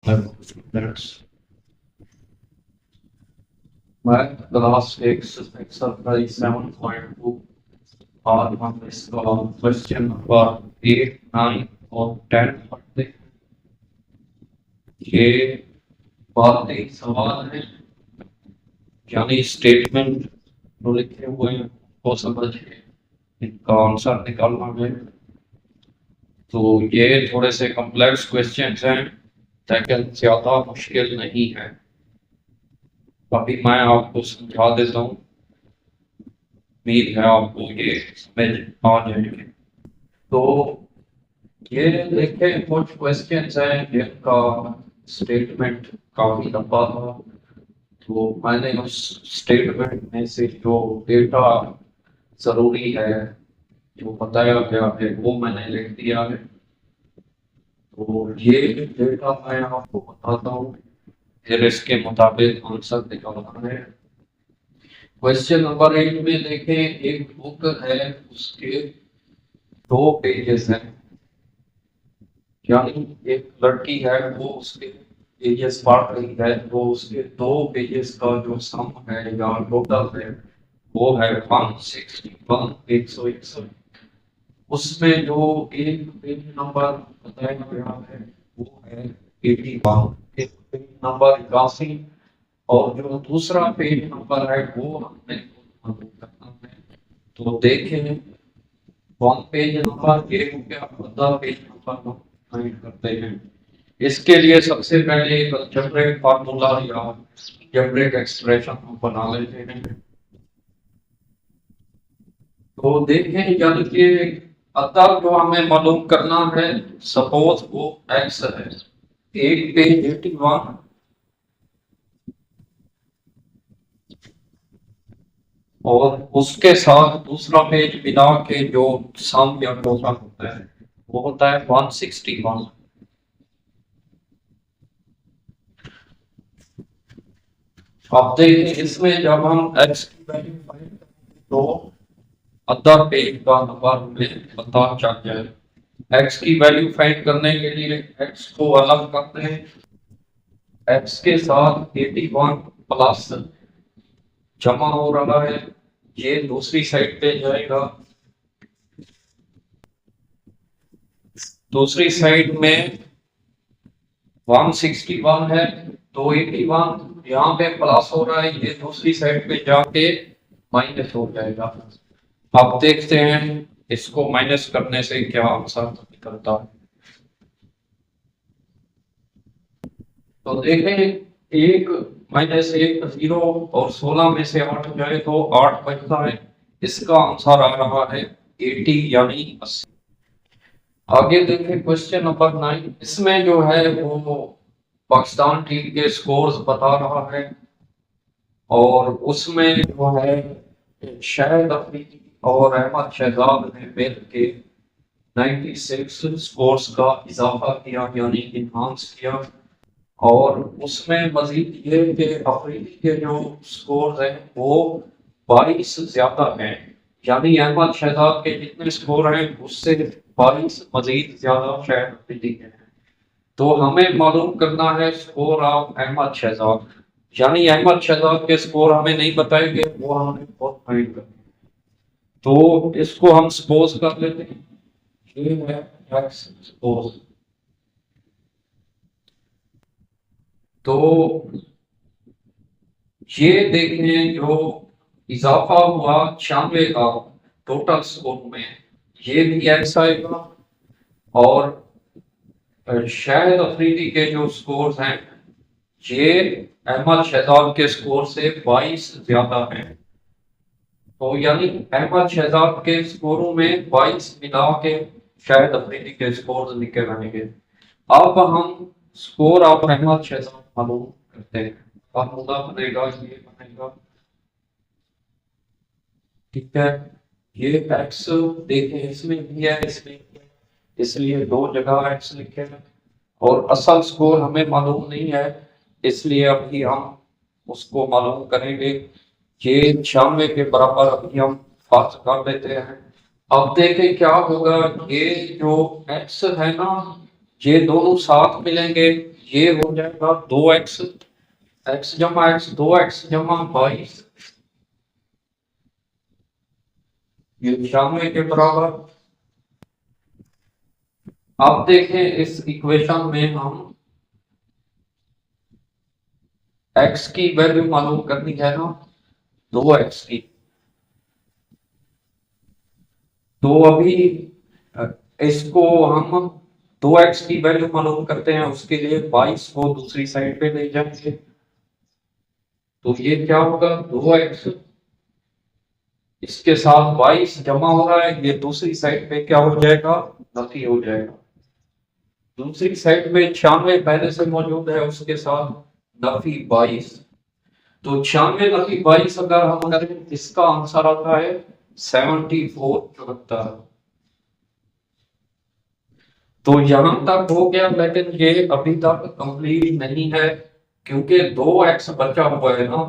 मैं क्लास 7.2 और हम इसका क्वेश्चन नंबर 8, 9 और 10 पढ़ते हैं। ये बहुत ही सवाल है, यानी स्टेटमेंट जो लिखे हुए हैं वो समझ के इनका आंसर निकालना है। तो ये थोड़े से कॉम्प्लेक्स क्वेश्चंस हैं, लेकिन ज्यादा मुश्किल नहीं है। अभी मैं आपको समझा देता हूँ, उम्मीद है आपको ये समझ आ जाएंगे। तो ये देखें, कुछ क्वेश्चंस हैं जिनका स्टेटमेंट काफी लंबा था। तो मैंने उस स्टेटमेंट में से जो डेटा जरूरी है, जो बताया गया है, वो मैंने लिख दिया है। तो ये डेटा मैं आपको बताता हूँ, फिर इसके मुताबिक आंसर निकालना है। क्वेश्चन नंबर 8 में देखें, एक बुक है, उसके 2 पेजेस हैं। यानी एक लड़की है, वो उसके पेजेस पढ़ रही है, तो उसके 2 पेजेस का जो सम है या टोटल है वो है 161, 161। उसमें जो एक पेज नंबर बताया गया है वो है 81, एक पेज नंबर 81, और जो दूसरा पेज नंबर है वो हमने मालूम करना है। तो देखें, वन पेज नंबर ये हो गया, आधा पेज नंबर हम फाइंड करते हैं। इसके लिए सबसे पहले एक अलजेब्रिक फार्मूला या अलजेब्रिक एक्सप्रेशन हम बना लेते हैं। तो देखें, यानी कि अतः जो हमें मालूम करना है, सपोज वो एक्स है, एक पेज 81 और उसके साथ दूसरा पेज मिला के जो सम या टोटल होता है वो होता है 161। अब देखिए, इसमें जब हम x की वैल्यू फाइंड करेंगे तो अदर पेज का नंबर हमें पता चल जाए। x की वैल्यू फाइंड करने के लिए x को अलग करते हैं, x के साथ 81 प्लस जमा हो रहा है, ये दूसरी साइड पे जाएगा। दूसरी साइड में 161 है, तो 81 यहाँ पे प्लस हो रहा है, ये दूसरी साइड पे जाके माइनस हो जाएगा। अब देखते हैं इसको माइनस करने से क्या आंसर निकलता है। तो देखें, 1 - 1 0, और 16 में से 8 जाए तो 8 बचता है। इसका आंसर आ रहा है 80, यानी 80। आगे देखें, क्वेश्चन नंबर 9, इसमें जो है वो पाकिस्तान टीम के स्कोर्स बता रहा है, और उसमें जो है शाहिद अफरीदी और अहमद शहजाद ने मिल के 96 स्कोर्स का इजाफा किया, यानी इनहांस किया। और उसमें मजीद ये कि अफरीदी के जो स्कोर हैं वो 22 ज्यादा हैं, यानी अहमद शहजाद के जितने स्कोर हैं उससे 22 मजीद ज्यादा शायद अफरीदी के हैं। तो हमें मालूम करना है स्कोर ऑफ अहमद शहजाद, यानी अहमद शहजाद के स्कोर हमें नहीं बताएंगे, वो हमें बहुत फाइंड करना है। तो इसको हम सपोज कर लेते हैं, ये है एक्स सपोज। तो ये देखें, जो इजाफा हुआ 96 का टोटल स्कोर में, ये भी एक्स आएगा। और शाहिद अफरीदी के जो स्कोर हैं ये अहमद शहजाद के स्कोर से 22 ज्यादा हैं। तो यानी अहमद शहजाद के स्कोरों में 22 मिला के शाहिद अफरीदी के स्कोर निकल आएंगे। अब हम स्कोर ऑफ अहमद शहजाद मालूम करते हैं। फार्मूला बनेगा, ये बनेगा, ठीक है। ये एक्स देखें, इसमें भी है, इसमें भी है, इसलिए 2 जगह एक्स लिखे हैं। और असल स्कोर हमें मालूम नहीं है, इसलिए अभी हम उसको मालूम करेंगे। ये 96 के बराबर अभी हम फर्ज कर लेते हैं। अब देखें क्या होगा, ये जो एक्स है ना, ये दोनों साथ मिलेंगे, ये हो जाएगा 2x, x जमा x 2x जमा 22, ये 96 के बराबर। अब देखें इस इक्वेशन में हम x की वैल्यू मालूम करनी है ना, 2x की। तो अभी इसको हम 2x की वैल्यू मालूम करते हैं, उसके लिए 22 को दूसरी साइड पे ले जाएंगे। तो ये क्या होगा, 2x इसके साथ 22 जमा हो रहा है, ये दूसरी साइड पे क्या हो जाएगा, नफी हो जाएगा। दूसरी साइड पे 96 पहले से मौजूद है, उसके साथ नफी 22। तो 96 नफी 22 अगर हम करें, इसका आंसर आता है 74, 74। तो यहां तक हो गया, लेकिन ये अभी तक कंप्लीट नहीं है, क्योंकि 2x बचा हुआ है ना।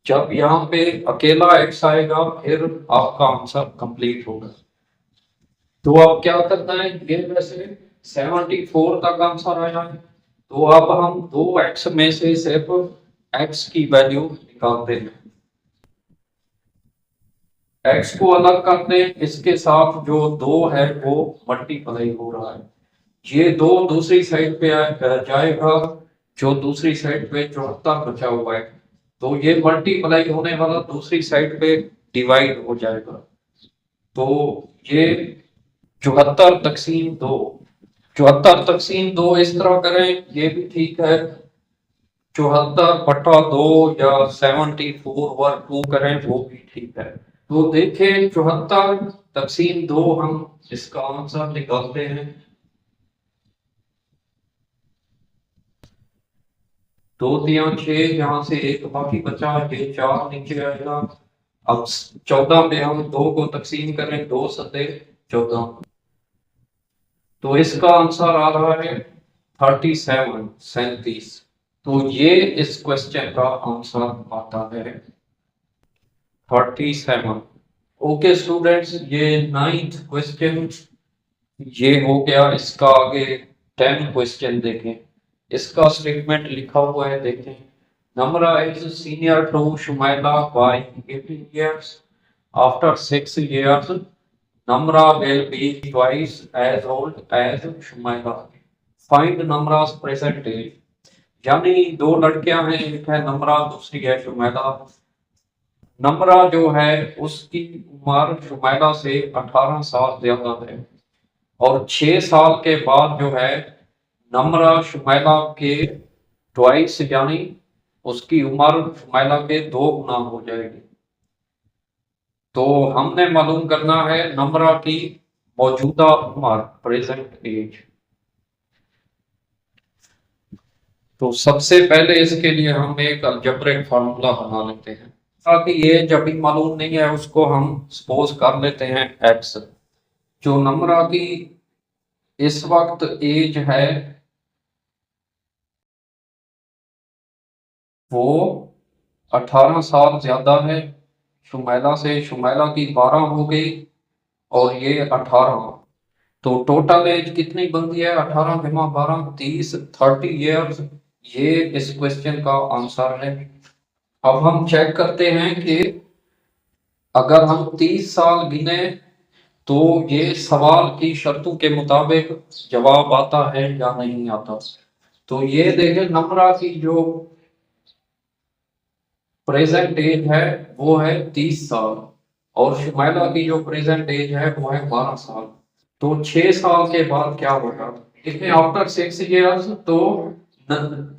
जब यहाँ पे अकेला x आएगा फिर आपका आंसर कंप्लीट होगा। तो अब क्या करना है, ये वैसे 74 तक आंसर आया है, तो अब हम 2x में से सिर्फ x की वैल्यू निकालते हैं। x को अलग करते हैं, इसके साथ जो 2 है वो मल्टीप्लाई हो रहा है, ये 2 दूसरी साइड पे जाएगा, जो दूसरी साइड पे 74 बचा हुआ है, तो ये मल्टीप्लाई होने वाला दूसरी साइड पे डिवाइड हो जाएगा। तो ये 74 तकसीम 2, 74 तकसीम 2 इस तरह करें, ये भी ठीक है। 74/2 या 74/2 करें, वो भी ठीक है। तो देखें 74 तकसीम 2 हम इसका आंसर निकालते हैं। 2 3 6, यहाँ से एक बाकी बचा, ये 4 नीचे आएगा। अब 14 में हम 2 को तकसीम करें, 2 सते 14, तो इसका आंसर आ रहा है 37, 37। तो ये इस क्वेश्चन का आंसर आता है 37। ओके स्टूडेंट्स, ये 9th क्वेश्चन ये हो गया। इसका आगे 10 क्वेश्चन देखें, इसका स्टेटमेंट लिखा हुआ है, देखें। Namra is senior to Shumaila by 18 years. After 6 years, Namra will be twice as old as Shumaila. Find Namra's present age. यानी 2 लड़कियां हैं, एक है नम्रा, दूसरी है शुमैला। नम्रा जो है उसकी उम्र शुमैला से 18 साल ज्यादा है, और 6 साल के बाद जो है नम्रा शुमैला के ट्वाइस यानी उसकी उम्र शुमैला के 2 गुना हो जाएगी। तो हमने मालूम करना है नम्रा की मौजूदा उम्र, प्रेजेंट एज। तो सबसे पहले इसके लिए हम एक अलजेब्रिक फार्मूला बना लेते हैं, ताकि ये जब भी मालूम नहीं है उसको हम सपोज कर लेते हैं x। जो नम्रा की इस वक्त एज है वो 18 साल ज्यादा है शुमैला से, शुमैला की 12 हो गई और ये 18, तो टोटल एज कितनी बनती है, 18 जमा 12 30, 30 ईयर्स। ये इस क्वेश्चन का आंसर है। अब हम चेक करते हैं कि अगर हम 30 साल गिने तो ये सवाल की शर्तों के मुताबिक जवाब आता है या नहीं आता। तो ये देखें, नम्रा की जो प्रेजेंट एज है वो है 30 साल, और शुमैला की जो प्रेजेंट एज है वो है 12 साल। तो 6 साल के बाद क्या होगा, इसमें आफ्टर 6 इयर्स, तो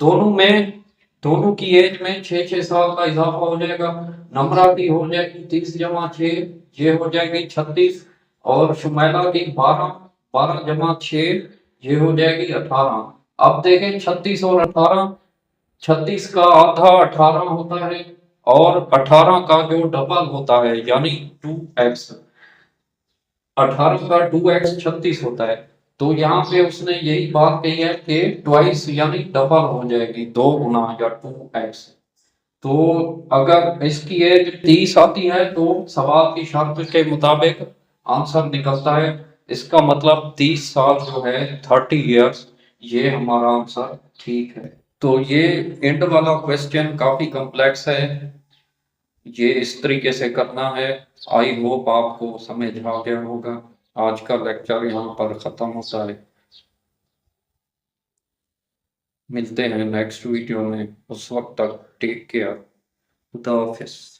दोनों की एज में 6 साल का इजाफा हो जाएगा। नम्रा की हो जाएगी 30 जमा 6, ये हो जाएगी 36, और शुमैला की 12 जमा 6, ये हो जाएगी 18। अब देखें 36 और 18, 36 का आधा 18 होता है, और 18 का जो डबल होता है यानी 2x, 18 का 2x 36 होता है। तो यहाँ पे उसने यही बात कही है कि ट्वाइस यानी डबल हो जाएगी, 2 गुना या 2x। तो अगर इसकी एज 30 आती है तो सवाल की शर्त के मुताबिक आंसर निकलता है। इसका मतलब 30 साल जो है 30 इयर्स ये हमारा आंसर ठीक है। तो ये एंड वाला क्वेश्चन काफी कॉम्प्लेक्स है, ये इस तरीके से करना है। आई होप आपको समझ आ गया होगा। आज का लेक्चर यहाँ पर खत्म होता है। मिलते हैं नेक्स्ट वीडियो में, उस वक्त तक टेक केयर। खुदा हाफिज।